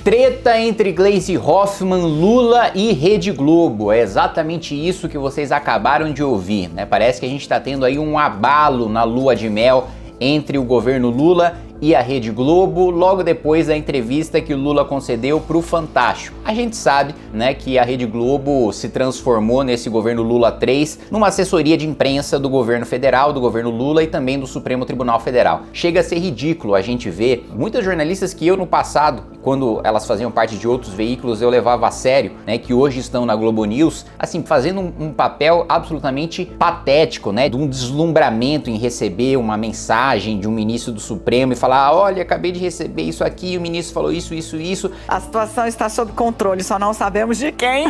Treta entre Gleisi Hoffmann, Lula e Rede Globo. É exatamente isso que vocês acabaram de ouvir, né? Parece que a gente está tendo aí um abalo na lua de mel entre o governo Lula e a Rede Globo, logo depois da entrevista que o Lula concedeu para o Fantástico. A gente sabe, né, que a Rede Globo se transformou nesse governo Lula 3 numa assessoria de imprensa do governo federal, do governo Lula e também do Supremo Tribunal Federal. Chega a ser ridículo a gente ver muitas jornalistas que eu no passado, quando elas faziam parte de outros veículos, eu levava a sério, né, que hoje estão na Globo News, assim, fazendo um papel absolutamente patético, né, de um deslumbramento em receber uma mensagem de um ministro do Supremo e falar: olha, acabei de receber isso aqui, o ministro falou isso. A situação está sob controle, só não sabemos de quem.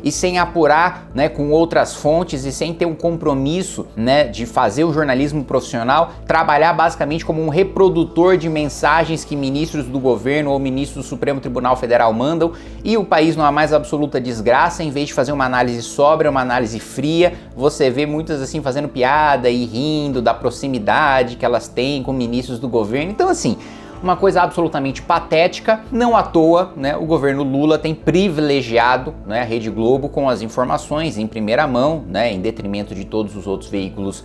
E sem apurar, né, com outras fontes e sem ter um compromisso, né, de fazer o jornalismo profissional, trabalhar basicamente como um reprodutor de mensagens que ministros do governo ou ministros do Supremo Tribunal Federal mandam, e o país numa mais absoluta desgraça. Em vez de fazer uma análise sóbria, uma análise fria, você vê muitas assim fazendo piada e rindo da proximidade que elas têm com ministros do governo. Então assim, uma coisa absolutamente patética. Não à toa, né, o governo Lula tem privilegiado, né, a Rede Globo com as informações em primeira mão, né, em detrimento de todos os outros veículos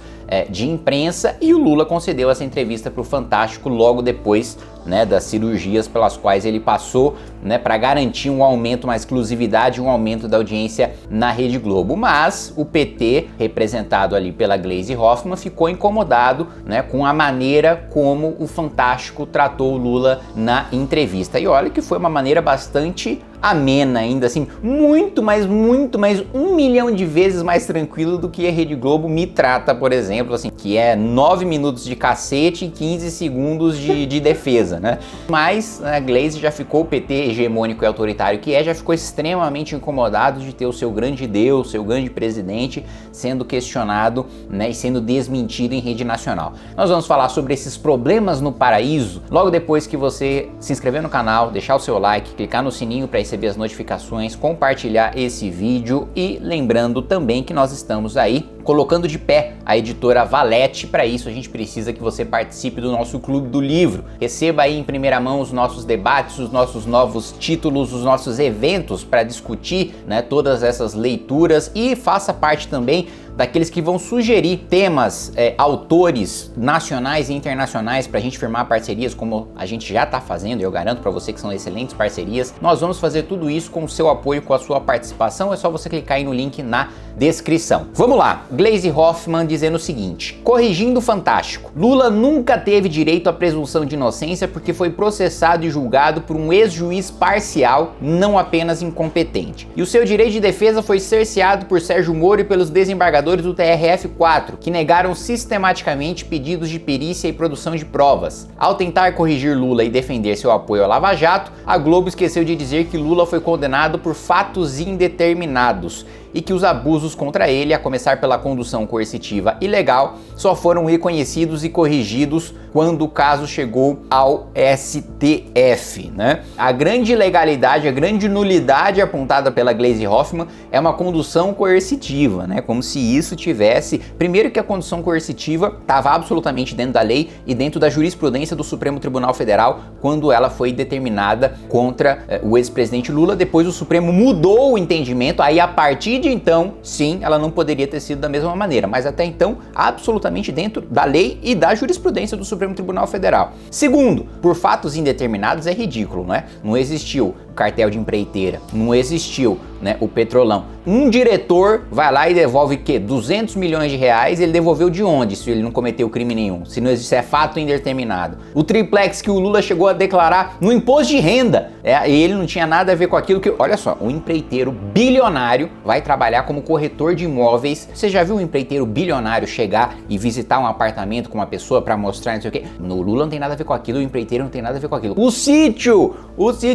de imprensa, e o Lula concedeu essa entrevista para o Fantástico logo depois, né, das cirurgias pelas quais ele passou, né, para garantir um aumento, uma exclusividade, um aumento da audiência na Rede Globo. Mas o PT, representado ali pela Gleisi Hoffmann, ficou incomodado, né, com a maneira como o Fantástico tratou o Lula na entrevista. E olha que foi uma maneira bastante amena, ainda assim, muito mais 1 milhão de vezes mais tranquilo do que a Rede Globo me trata, por exemplo, assim, que é 9 minutos de cacete e 15 segundos de defesa, né? Mas a Gleisi já ficou, o PT hegemônico e autoritário que é, já ficou extremamente incomodado de ter o seu grande Deus, seu grande presidente sendo questionado, né, e sendo desmentido em rede nacional. Nós vamos falar sobre esses problemas no paraíso logo depois que você se inscrever no canal, deixar o seu like, clicar no sininho para receber as notificações, compartilhar esse vídeo, e lembrando também que nós estamos aí colocando de pé a editora Valete. Para isso a gente precisa que você participe do nosso Clube do Livro, receba aí em primeira mão os nossos debates, os nossos novos títulos, os nossos eventos para discutir, né, todas essas leituras, e faça parte também daqueles que vão sugerir temas, autores nacionais e internacionais para a gente firmar parcerias, como a gente já está fazendo, e eu garanto para você que são excelentes parcerias. Nós vamos fazer tudo isso com o seu apoio, com a sua participação. É só você clicar aí no link na descrição. Vamos lá, Gleisi Hoffmann dizendo o seguinte: corrigindo o Fantástico, Lula nunca teve direito à presunção de inocência porque foi processado e julgado por um ex-juiz parcial, não apenas incompetente. E o seu direito de defesa foi cerceado por Sérgio Moro e pelos desembargadores do TRF4, que negaram sistematicamente pedidos de perícia e produção de provas. Ao tentar corrigir Lula e defender seu apoio ao Lava Jato, a Globo esqueceu de dizer que Lula foi condenado por fatos indeterminados e que os abusos contra ele, a começar pela condução coercitiva ilegal, só foram reconhecidos e corrigidos quando o caso chegou ao STF, né? A grande ilegalidade, a grande nulidade apontada pela Gleisi Hoffmann é uma condução coercitiva, né? Como se isso tivesse... Primeiro que a condução coercitiva estava absolutamente dentro da lei e dentro da jurisprudência do Supremo Tribunal Federal quando ela foi determinada contra o ex-presidente Lula. Depois o Supremo mudou o entendimento, aí a partir de então, sim, ela não poderia ter sido da mesma maneira, mas até então, absolutamente dentro da lei e da jurisprudência do Supremo Tribunal Federal. Segundo, por fatos indeterminados é ridículo, né? Não existiu o cartel de empreiteira, não existiu, né, o Petrolão. Um diretor vai lá e devolve, 200 milhões de reais, ele devolveu de onde, se ele não cometeu crime nenhum, se não existe, é fato indeterminado. O triplex que o Lula chegou a declarar no imposto de renda, e ele não tinha nada a ver com aquilo que, olha só, um empreiteiro bilionário vai trabalhar como corretor de imóveis. Você já viu um empreiteiro bilionário chegar e visitar um apartamento com uma pessoa para mostrar não sei o quê? No Lula não tem nada a ver com aquilo, o empreiteiro não tem nada a ver com aquilo. O sítio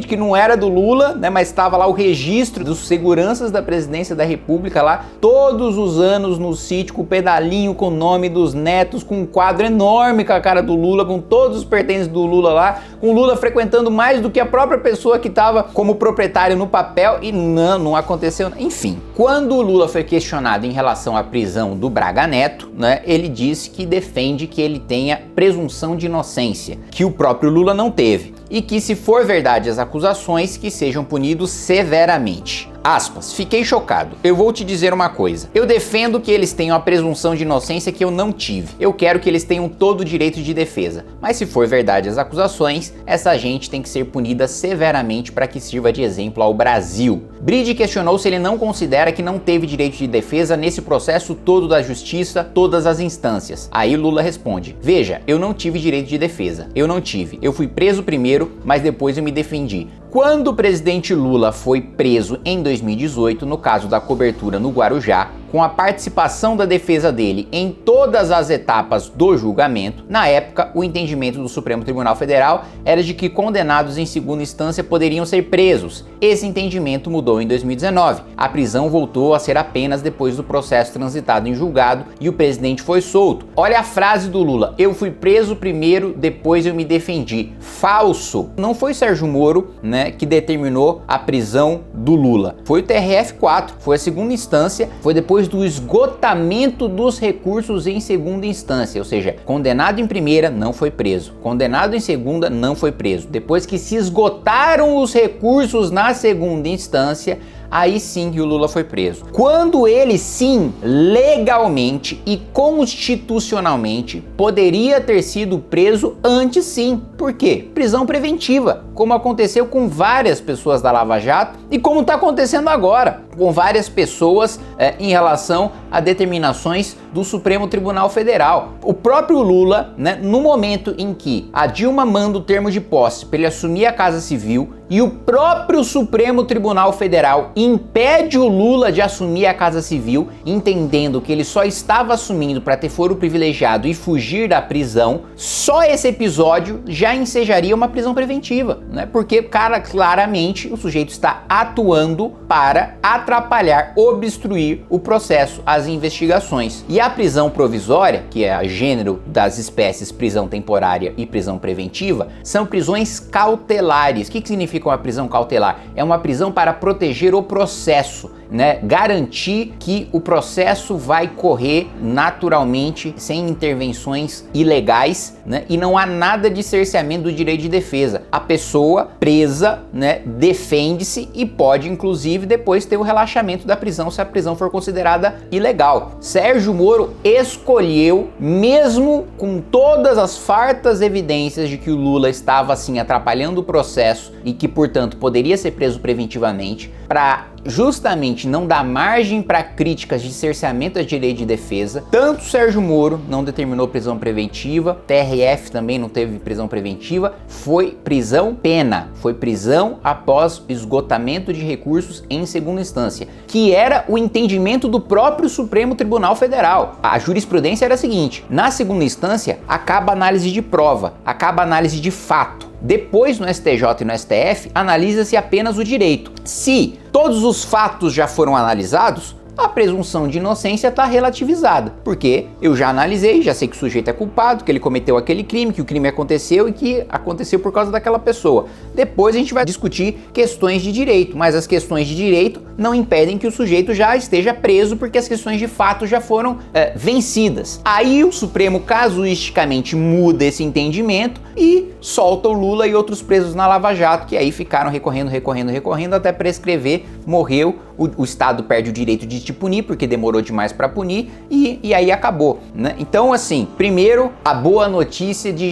que não era do do Lula, né, mas estava lá o registro dos seguranças da presidência da República lá, todos os anos no sítio, com o pedalinho com o nome dos netos, com um quadro enorme com a cara do Lula, com todos os pertences do Lula lá, com o Lula frequentando mais do que a própria pessoa que estava como proprietário no papel, e não aconteceu. Enfim, quando o Lula foi questionado em relação à prisão do Braga Neto, né, ele disse que defende que ele tenha presunção de inocência, que o próprio Lula não teve, e que, se for verdade as acusações, que sejam punidos severamente. Aspas, fiquei chocado. Eu vou te dizer uma coisa. Eu defendo que eles tenham a presunção de inocência que eu não tive. Eu quero que eles tenham todo o direito de defesa. Mas se for verdade as acusações, essa gente tem que ser punida severamente para que sirva de exemplo ao Brasil. Bride questionou se ele não considera que não teve direito de defesa nesse processo todo da justiça, todas as instâncias. Aí Lula responde, veja, eu não tive direito de defesa. Eu não tive. Eu fui preso primeiro, mas depois eu me defendi. Quando o presidente Lula foi preso em 2018, no caso da cobertura no Guarujá, com a participação da defesa dele em todas as etapas do julgamento, na época o entendimento do Supremo Tribunal Federal era de que condenados em segunda instância poderiam ser presos. Esse entendimento mudou em 2019. A prisão voltou a ser apenas depois do processo transitado em julgado e o presidente foi solto. Olha a frase do Lula, eu fui preso primeiro, depois eu me defendi. Falso! Não foi Sérgio Moro, né, que determinou a prisão do Lula. Foi o TRF4, foi a segunda instância, foi depois do esgotamento dos recursos em segunda instância, ou seja, condenado em primeira, não foi preso. Condenado em segunda, não foi preso. Depois que se esgotaram os recursos na segunda instância, aí sim que o Lula foi preso. Quando ele sim, legalmente e constitucionalmente, poderia ter sido preso antes sim. Por quê? Prisão preventiva, como aconteceu com várias pessoas da Lava Jato e como está acontecendo agora com várias pessoas em relação a determinações do Supremo Tribunal Federal. O próprio Lula, né, no momento em que a Dilma manda o termo de posse para ele assumir a Casa Civil e o próprio Supremo Tribunal Federal impede o Lula de assumir a Casa Civil, entendendo que ele só estava assumindo para ter foro privilegiado e fugir da prisão, só esse episódio já ensejaria uma prisão preventiva, né? Porque, cara, claramente o sujeito está atuando para atrapalhar, obstruir o processo, as investigações. E a prisão provisória, que é a gênero das espécies prisão temporária e prisão preventiva, são prisões cautelares. O que significa uma prisão cautelar? É uma prisão para proteger o processo, né? Garantir que o processo vai correr naturalmente, sem intervenções ilegais, né? E não há nada de cerceamento do direito de defesa. A pessoa presa, né, defende-se e pode, inclusive, depois ter o relaxamento da prisão se a prisão for considerada ilegal. Sérgio Moro escolheu, mesmo com todas as fartas evidências de que o Lula estava assim atrapalhando o processo e que, portanto, poderia ser preso preventivamente, para justamente não dar margem para críticas de cerceamento a direito de defesa. Tanto Sérgio Moro não determinou prisão preventiva, TRF também não teve prisão preventiva, foi prisão pena, foi prisão após esgotamento de recursos em segunda instância, que era o entendimento do próprio Supremo Tribunal Federal. A jurisprudência era a seguinte: na segunda instância acaba a análise de prova, acaba a análise de fato. Depois, no STJ e no STF, analisa-se apenas o direito. Se todos os fatos já foram analisados, a presunção de inocência está relativizada, porque eu já analisei, já sei que o sujeito é culpado, que ele cometeu aquele crime, que o crime aconteceu e que aconteceu por causa daquela pessoa. Depois a gente vai discutir questões de direito, mas as questões de direito não impedem que o sujeito já esteja preso, porque as questões de fato já foram vencidas. Aí o Supremo casuisticamente muda esse entendimento e solta o Lula e outros presos na Lava Jato, que aí ficaram recorrendo até prescrever, morreu, o Estado perde o direito de te punir, porque demorou demais para punir, e aí acabou, né? Então, assim, primeiro, a boa notícia de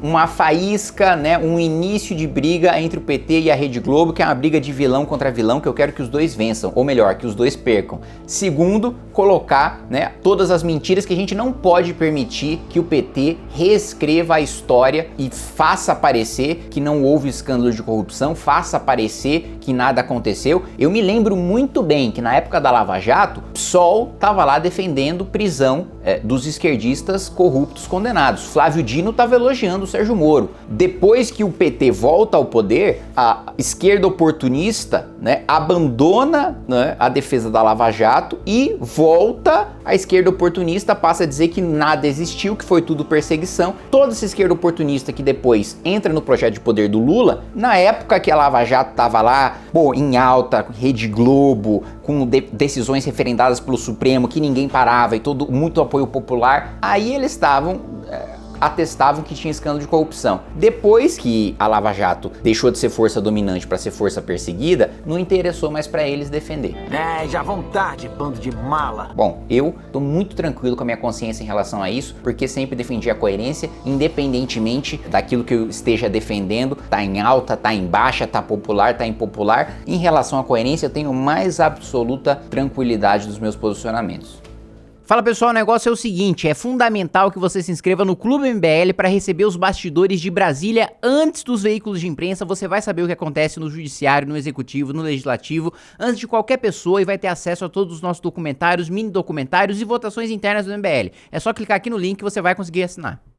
uma faísca, né, um início de briga entre o PT e a Rede Globo, que é uma briga de vilão contra vilão, que eu quero que os dois vençam, ou melhor, que os dois percam. Segundo, colocar, né, todas as mentiras, que a gente não pode permitir que o PT reescreva a história e faça parecer que não houve escândalo de corrupção, faça parecer que que nada aconteceu. Eu me lembro muito bem que na época da Lava Jato, PSOL tava lá defendendo prisão dos esquerdistas corruptos condenados. Flávio Dino tava elogiando o Sérgio Moro. Depois que o PT volta ao poder, a esquerda oportunista, né, abandona, né, a defesa da Lava Jato e volta à esquerda oportunista, passa a dizer que nada existiu, que foi tudo perseguição. Toda essa esquerda oportunista que depois entra no projeto de poder do Lula, na época que a Lava Jato tava lá, em alta, Rede Globo, com decisões referendadas pelo Supremo, que ninguém parava e muito apoio popular, aí eles atestavam que tinha escândalo de corrupção. Depois que a Lava Jato deixou de ser força dominante para ser força perseguida, não interessou mais para eles defender. Já vão tarde, bando de mala. Bom, eu tô muito tranquilo com a minha consciência em relação a isso, porque sempre defendi a coerência, independentemente daquilo que eu esteja defendendo, tá em alta, tá em baixa, tá popular, tá impopular. Em relação à coerência, eu tenho mais absoluta tranquilidade dos meus posicionamentos. Fala pessoal, o negócio é o seguinte, é fundamental que você se inscreva no Clube MBL para receber os bastidores de Brasília antes dos veículos de imprensa. Você vai saber o que acontece no judiciário, no executivo, no legislativo, antes de qualquer pessoa, e vai ter acesso a todos os nossos documentários, mini documentários e votações internas do MBL. É só clicar aqui no link que você vai conseguir assinar.